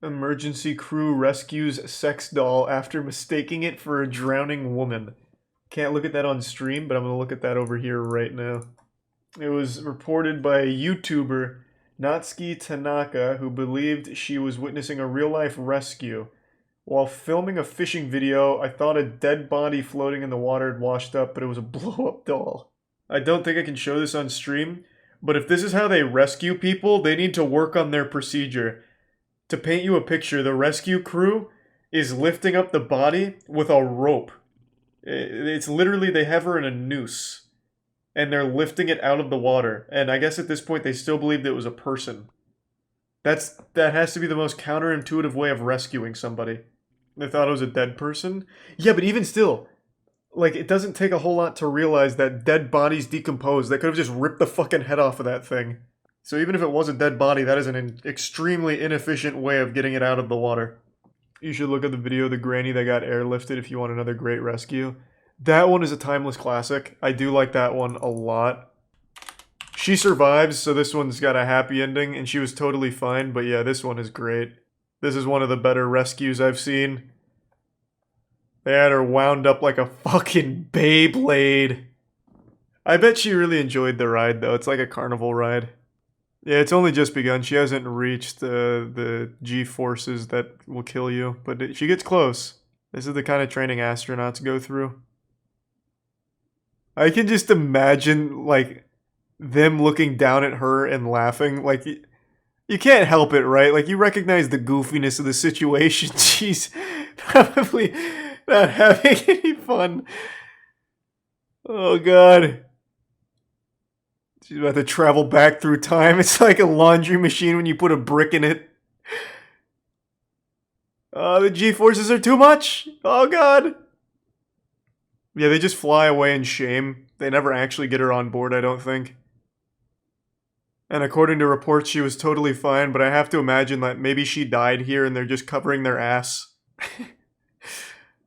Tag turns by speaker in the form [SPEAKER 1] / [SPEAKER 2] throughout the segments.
[SPEAKER 1] Emergency crew rescues sex doll after mistaking it for a drowning woman. Can't look at that on stream, but I'm gonna look at that over here right now. It was reported by a YouTuber, Natsuki Tanaka, who believed she was witnessing a real-life rescue. While filming a fishing video, I thought a dead body floating in the water had washed up, but it was a blow-up doll. I don't think I can show this on stream, but if this is how they rescue people, they need to work on their procedure. To paint you a picture, the rescue crew is lifting up the body with a rope. It's literally, they have her in a noose. And they're lifting it out of the water. And I guess at this point they still believed it was a person. That has to be the most counterintuitive way of rescuing somebody. They thought it was a dead person? Yeah, but even still, like, it doesn't take a whole lot to realize that dead bodies decompose. They could have just ripped the fucking head off of that thing. So even if it was a dead body, that is an extremely inefficient way of getting it out of the water. You should look at the video of the granny that got airlifted if you want another great rescue. That one is a timeless classic. I do like that one a lot. She survives, so this one's got a happy ending, and she was totally fine, but yeah, this one is great. This is one of the better rescues I've seen. They had her wound up like a fucking Beyblade. I bet she really enjoyed the ride, though. It's like a carnival ride. Yeah, it's only just begun. She hasn't reached the G-forces that will kill you, but she gets close. This is the kind of training astronauts go through. I can just imagine, like, them looking down at her and laughing. Like, you can't help it, right? Like, you recognize the goofiness of the situation. She's probably not having any fun. Oh, God. She's about to travel back through time. It's like a laundry machine when you put a brick in it. Oh, the G-forces are too much. Oh, God. Yeah, they just fly away in shame. They never actually get her on board, I don't think. And according to reports, she was totally fine, but I have to imagine that maybe she died here and they're just covering their ass. Yeah,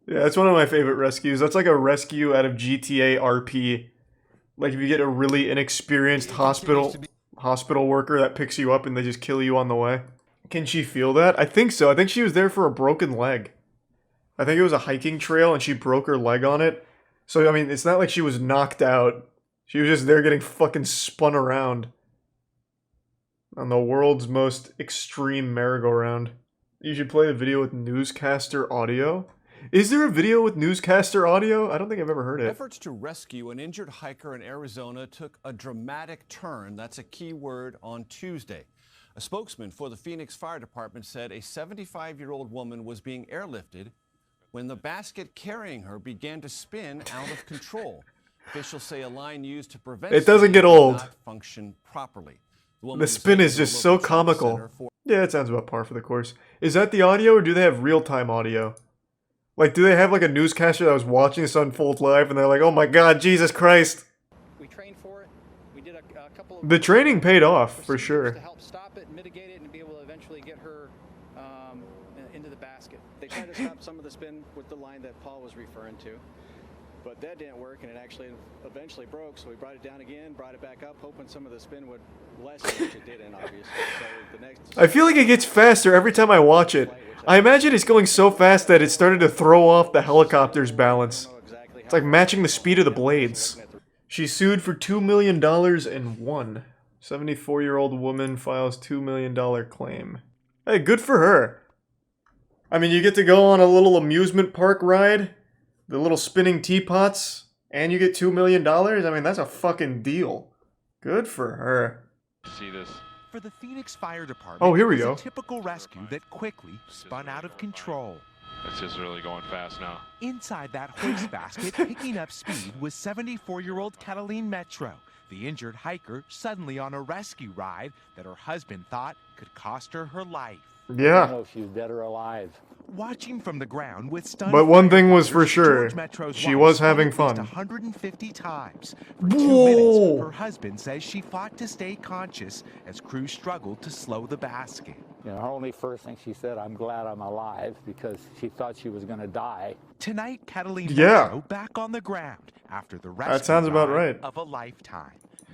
[SPEAKER 1] that's one of my favorite rescues. That's like a rescue out of GTA RP. Like if you get a really inexperienced hospital worker that picks you up and they just kill you on the way. Can she feel that? I think so. I think she was there for a broken leg. I think it was a hiking trail and she broke her leg on it. So, I mean, it's not like she was knocked out. She was just there getting fucking spun around. On the world's most extreme merry-go-round. You should play the video with newscaster audio. Is there a video with newscaster audio? I don't think I've ever heard it.
[SPEAKER 2] Efforts to rescue an injured hiker in Arizona took a dramatic turn. That's a key word on Tuesday. A spokesman for the Phoenix Fire Department said a 75-year-old woman was being airlifted when the basket carrying her began to spin out of control. Officials say a line used to prevent
[SPEAKER 1] it doesn't get old.
[SPEAKER 2] Did not function properly.
[SPEAKER 1] The spin is just so comical. Yeah, it sounds about par for the course. Is that the audio or do they have real-time audio? Like, do they have like a newscaster that was watching this unfold live and they're like, oh my god, Jesus Christ.
[SPEAKER 3] We trained for it. We did a couple of
[SPEAKER 1] the training paid off, for sure.
[SPEAKER 3] To help stop it, mitigate it, and be able to eventually get her into the basket.
[SPEAKER 4] They tried to stop some of the spin with the line that Paul was referring to, but that didn't work, and it actually eventually broke, so we brought it down again, brought it back up, hoping some of the spin would lessen, which it didn't, obviously. So the next...
[SPEAKER 1] I feel like it gets faster every time I watch it. I imagine it's going so fast that it started to throw off the helicopter's balance. It's like matching the speed of the blades. She sued for $2 million and won. 74-year-old woman files $2 million claim. Hey, good for her. I mean, you get to go on a little amusement park ride, the little spinning teapots, and you get $2 million? I mean, that's a fucking deal. Good for her.
[SPEAKER 5] See this?
[SPEAKER 6] For the Phoenix Fire Department,
[SPEAKER 1] oh, here we go.
[SPEAKER 6] A typical rescue that quickly spun out of control.
[SPEAKER 5] It's just really going fast now.
[SPEAKER 6] Inside that hoist basket, picking up speed, was 74-year-old Cataline Metro, the injured hiker suddenly on a rescue ride that her husband thought could cost her her life.
[SPEAKER 1] Yeah.
[SPEAKER 4] I don't know if she's dead or alive.
[SPEAKER 6] Watching from the ground with stunned
[SPEAKER 1] but one thing was for sure,
[SPEAKER 6] Metro's
[SPEAKER 1] she was having fun.
[SPEAKER 6] 150 times. For 2 minutes, her husband says she fought to stay conscious as crews struggled to slow the basket.
[SPEAKER 7] You know, her only first thing she said, I'm glad I'm alive, because she thought she was going to die.
[SPEAKER 6] Tonight, Cataline Metro back on the ground after the rescue
[SPEAKER 1] that sounds about right.
[SPEAKER 6] of a lifetime.